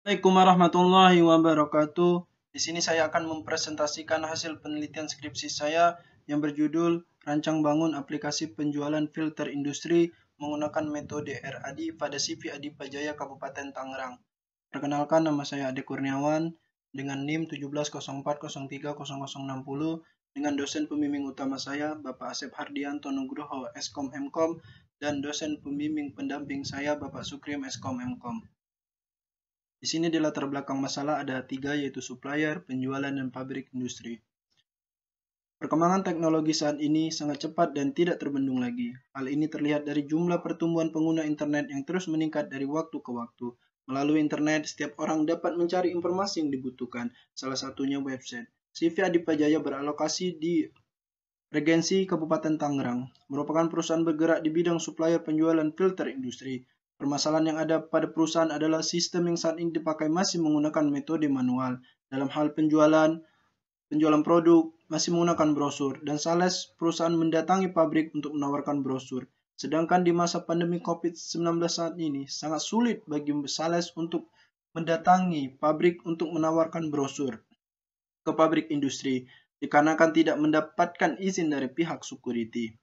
Assalamualaikum warahmatullahi wabarakatuh. Di sini saya akan mempresentasikan hasil penelitian skripsi saya yang berjudul Rancang Bangun Aplikasi Penjualan Filter Industri menggunakan metode RAD pada CV Adipa Jaya Kabupaten Tangerang. Perkenalkan, nama saya Ade Kurniawan dengan NIM 1704030060 dengan dosen pembimbing utama saya Bapak Asep Hardianto Nugroho Eskom Mkom dan dosen pembimbing pendamping saya Bapak Sukrim Eskom Mkom. Di sini di latar belakang masalah ada 3, yaitu supplier, penjualan, dan pabrik industri. Perkembangan teknologi saat ini sangat cepat dan tidak terbendung lagi. Hal ini terlihat dari jumlah pertumbuhan pengguna internet yang terus meningkat dari waktu ke waktu. Melalui internet, setiap orang dapat mencari informasi yang dibutuhkan, salah satunya website. CV Adipa Jaya beralokasi di Regensi Kabupaten Tangerang, merupakan perusahaan bergerak di bidang supplier penjualan filter industri. Permasalahan yang ada pada perusahaan adalah sistem yang saat ini dipakai masih menggunakan metode manual. Dalam hal penjualan produk masih menggunakan brosur, dan sales perusahaan mendatangi pabrik untuk menawarkan brosur. Sedangkan di masa pandemi COVID-19 saat ini, sangat sulit bagi sales untuk mendatangi pabrik untuk menawarkan brosur ke pabrik industri, dikarenakan tidak mendapatkan izin dari pihak security.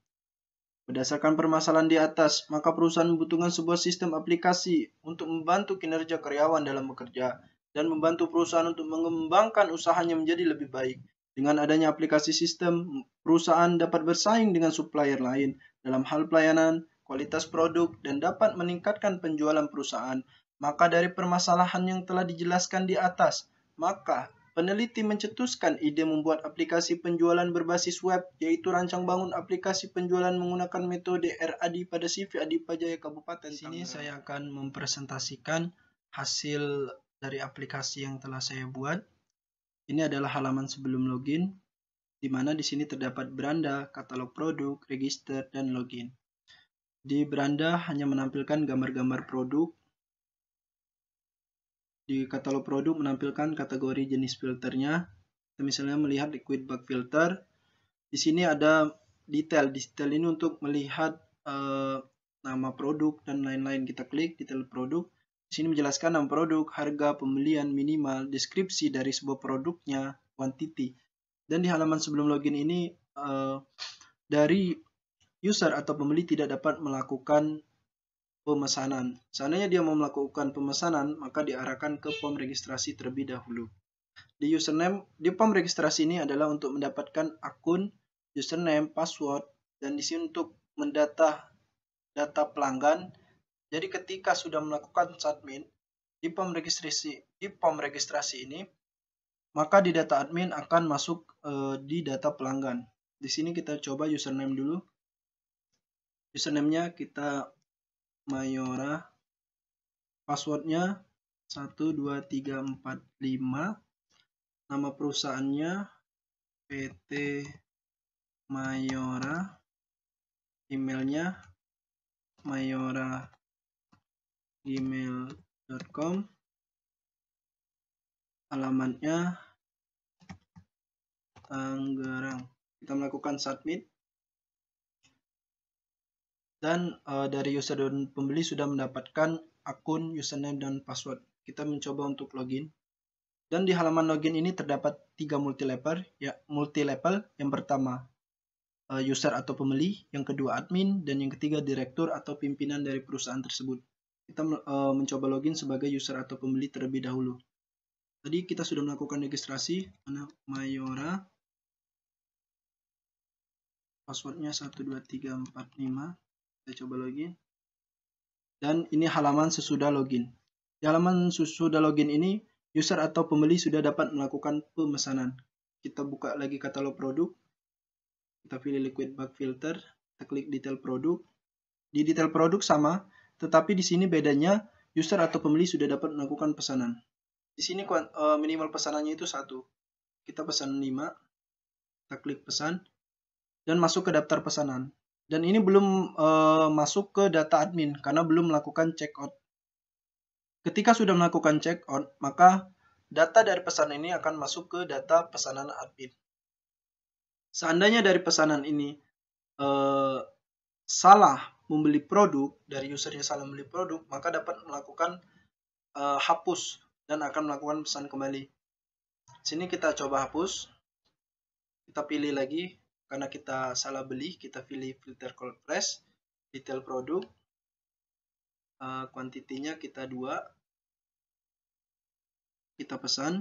Berdasarkan permasalahan di atas, maka perusahaan membutuhkan sebuah sistem aplikasi untuk membantu kinerja karyawan dalam bekerja dan membantu perusahaan untuk mengembangkan usahanya menjadi lebih baik. Dengan adanya aplikasi sistem, perusahaan dapat bersaing dengan supplier lain dalam hal pelayanan, kualitas produk, dan dapat meningkatkan penjualan perusahaan. Maka dari permasalahan yang telah dijelaskan di atas, maka peneliti mencetuskan ide membuat aplikasi penjualan berbasis web, yaitu rancang bangun aplikasi penjualan menggunakan metode RAD pada CV Adipa Jaya Kabupaten. Di sini saya akan mempresentasikan hasil dari aplikasi yang telah saya buat. Ini adalah halaman sebelum login, di mana di sini terdapat beranda, katalog produk, register, dan login. Di beranda hanya menampilkan gambar-gambar produk. Di katalog produk menampilkan kategori jenis filternya. Kita misalnya melihat liquid bag filter. Di sini ada detail. Detail ini untuk melihat nama produk dan lain-lain. Kita klik detail produk. Di sini menjelaskan nama produk, harga, pembelian minimal, deskripsi dari sebuah produknya, quantity. Dan di halaman sebelum login ini dari user atau pembeli tidak dapat melakukan pemesanan. Seandainya dia mau melakukan pemesanan, maka diarahkan ke form registrasi terlebih dahulu. Di username, di form registrasi ini adalah untuk mendapatkan akun, username, password, dan di sini untuk mendata data pelanggan. Jadi ketika sudah melakukan submit di form registrasi ini, maka di data admin akan masuk di data pelanggan. Di sini kita coba username dulu. Username-nya kita Mayora, passwordnya 12345, nama perusahaannya PT Mayora, emailnya mayora@gmail.com, alamatnya Tangerang. Kita melakukan submit, dan dari user dan pembeli sudah mendapatkan akun, username, dan password. Kita mencoba untuk login. Dan di halaman login ini terdapat 3 multilevel. Yang pertama user atau pembeli, yang kedua admin, dan yang ketiga direktur atau pimpinan dari perusahaan tersebut. Kita mencoba login sebagai user atau pembeli terlebih dahulu. Tadi kita sudah melakukan registrasi, Mayora, passwordnya 12345. Kita coba login. Dan ini halaman sesudah login. Di halaman sesudah login ini, user atau pembeli sudah dapat melakukan pemesanan. Kita buka lagi katalog produk. Kita pilih liquid bag filter. Kita klik detail produk. Di detail produk sama, tetapi di sini bedanya user atau pembeli sudah dapat melakukan pesanan. Di sini minimal pesanannya itu 1. Kita pesan 5. Kita klik pesan dan masuk ke daftar pesanan. Dan ini belum masuk ke data admin karena belum melakukan check out. Ketika sudah melakukan check out, maka data dari pesanan ini akan masuk ke data pesanan admin. Seandainya dari pesanan ini salah membeli produk, dari usernya salah membeli produk, maka dapat melakukan hapus dan akan melakukan pesan kembali. Sini kita coba hapus. Kita pilih lagi, karena kita salah beli, kita pilih filter cold press, detail produk, kuantitinya kita 2, kita pesan,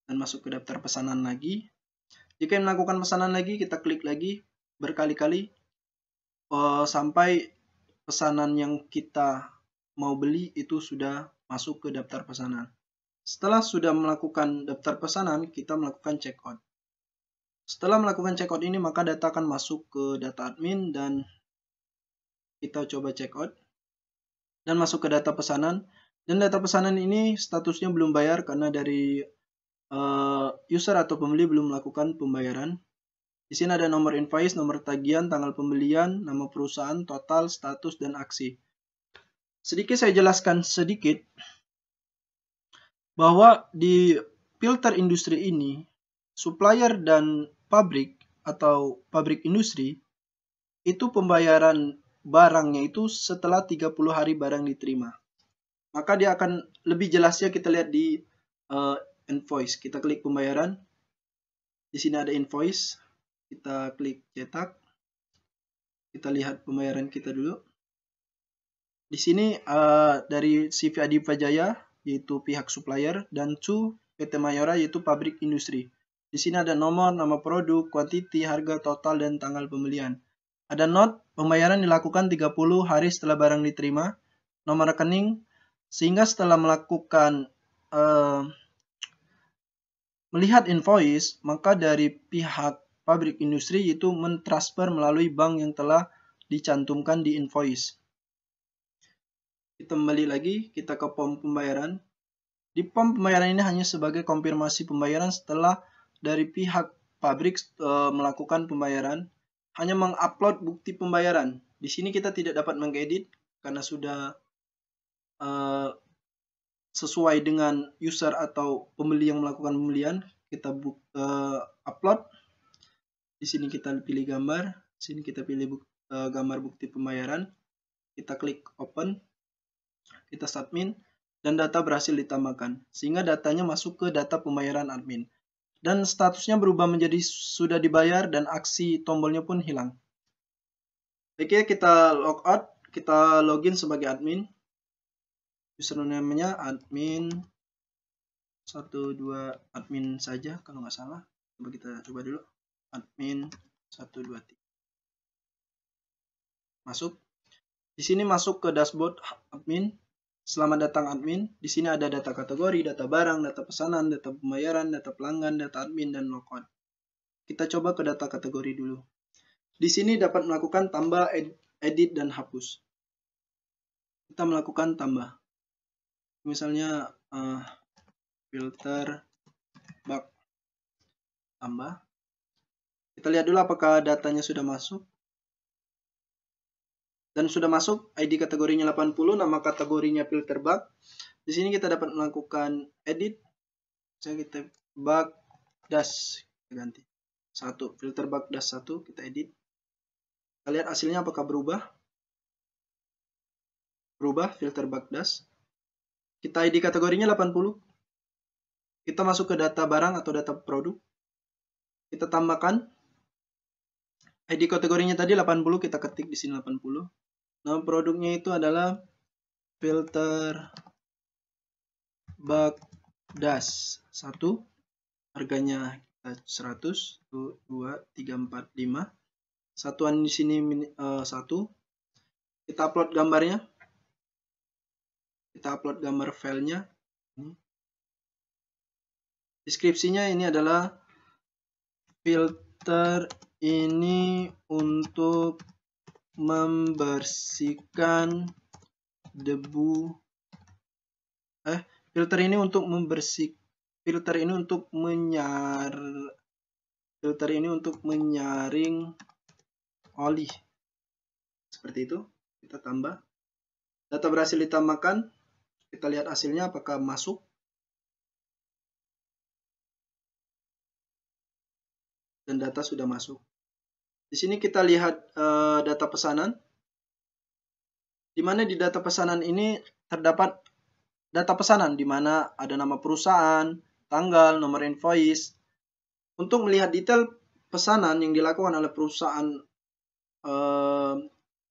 dan masuk ke daftar pesanan lagi. Jika ingin melakukan pesanan lagi, kita klik lagi berkali-kali sampai pesanan yang kita mau beli itu sudah masuk ke daftar pesanan. Setelah sudah melakukan daftar pesanan, kita melakukan checkout. Setelah melakukan checkout ini, maka data akan masuk ke data admin dan kita coba checkout dan masuk ke data pesanan. Dan data pesanan ini statusnya belum bayar karena dari user atau pembeli belum melakukan pembayaran. Di sini ada nomor invoice, nomor tagihan, tanggal pembelian, nama perusahaan, total, status, dan aksi. Sedikit saya jelaskan sedikit bahwa di filter industri ini, supplier dan pabrik atau pabrik industri itu pembayaran barangnya itu setelah 30 hari barang diterima. Maka dia akan lebih jelasnya kita lihat di invoice. Kita klik pembayaran. Di sini ada invoice. Kita klik cetak. Kita lihat pembayaran kita dulu. Di sini dari CV Adipa Jaya yaitu pihak supplier dan PT Mayora yaitu pabrik industri. Di sini ada nomor, nama produk, kuantiti, harga total, dan tanggal pembelian. Ada note, pembayaran dilakukan 30 hari setelah barang diterima. Nomor rekening, sehingga setelah melakukan melihat invoice, maka dari pihak pabrik industri itu mentransfer melalui bank yang telah dicantumkan di invoice. Kita kembali lagi, kita ke form pembayaran. Di form pembayaran ini hanya sebagai konfirmasi pembayaran setelah dari pihak pabrik melakukan pembayaran, hanya mengupload bukti pembayaran. Di sini kita tidak dapat mengedit karena sudah sesuai dengan user atau pembeli yang melakukan pembelian. Kita upload. Di sini kita pilih gambar. Di sini kita pilih gambar bukti pembayaran. Kita klik open. Kita submit. Dan data berhasil ditambahkan. Sehingga datanya masuk ke data pembayaran admin. Dan statusnya berubah menjadi sudah dibayar dan aksi tombolnya pun hilang. Oke, kita logout. Kita login sebagai admin. Username-nya admin 12 admin saja kalau nggak salah. Coba kita coba dulu. Admin 123. Masuk. Di sini masuk ke dashboard admin. Selamat datang admin. Di sini ada data kategori, data barang, data pesanan, data pembayaran, data pelanggan, data admin, dan logout. Kita coba ke data kategori dulu. Di sini dapat melakukan tambah, edit, dan hapus. Kita melakukan tambah. Misalnya filter bug tambah. Kita lihat dulu apakah datanya sudah masuk. Dan sudah masuk, ID kategorinya 80, nama kategorinya filter bug. Di sini kita dapat melakukan edit. Saya kita bug dash, kita ganti 1, filter bug dash 1, kita edit. Kita lihat hasilnya apakah berubah. Berubah, filter bug dash. Kita ID kategorinya 80. Kita masuk ke data barang atau data produk. Kita tambahkan. ID kategorinya tadi 80, kita ketik di sini 80. Nama produknya itu adalah filter bug dash 1. Harganya 100, 2, 3, 4, 5. Satuan di sini 1. Kita upload gambarnya. Kita upload gambar filenya. Deskripsinya ini adalah filter ini untuk membersihkan debu. Filter ini untuk menyaring oli. Seperti itu. Kita tambah. Data berhasil ditambahkan. Kita lihat hasilnya apakah masuk. Dan data sudah masuk. Di sini kita lihat data pesanan. Di mana di data pesanan ini terdapat data pesanan, di mana ada nama perusahaan, tanggal, nomor invoice. Untuk melihat detail pesanan yang dilakukan oleh perusahaan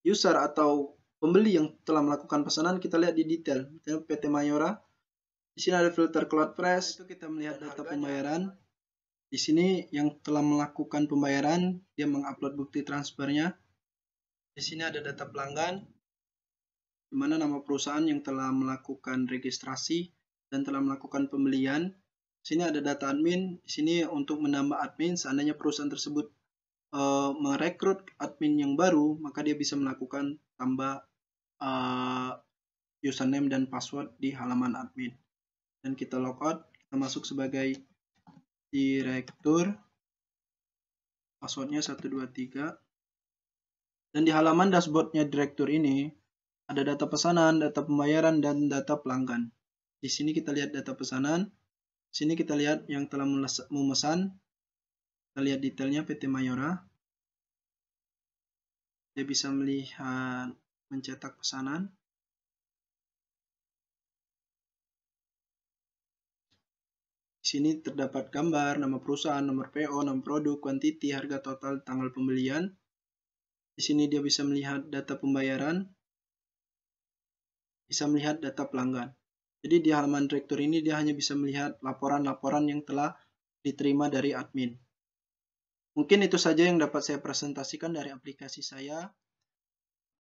user atau pembeli yang telah melakukan pesanan, kita lihat di detail. PT Mayora. Di sini ada filter CloudFresh. Itu kita melihat data pembayaran. Di sini yang telah melakukan pembayaran, dia mengupload bukti transfernya. Di sini ada data pelanggan, di mana nama perusahaan yang telah melakukan registrasi dan telah melakukan pembelian. Di sini ada data admin. Di sini untuk menambah admin, seandainya perusahaan tersebut merekrut admin yang baru, maka dia bisa melakukan tambah username dan password di halaman admin. Dan kita logout, kita masuk sebagai direktur, passwordnya 123. Dan di halaman dashboardnya direktur ini ada data pesanan, data pembayaran, dan data pelanggan. Di sini kita lihat data pesanan. Di sini kita lihat yang telah memesan. Kita lihat detailnya PT Mayora. Dia bisa melihat mencetak pesanan. Di sini terdapat gambar, nama perusahaan, nomor PO, nama produk, kuantiti, harga total, tanggal pembelian. Di sini dia bisa melihat data pembayaran, bisa melihat data pelanggan. Jadi di halaman direktur ini dia hanya bisa melihat laporan-laporan yang telah diterima dari admin. Mungkin itu saja yang dapat saya presentasikan dari aplikasi saya.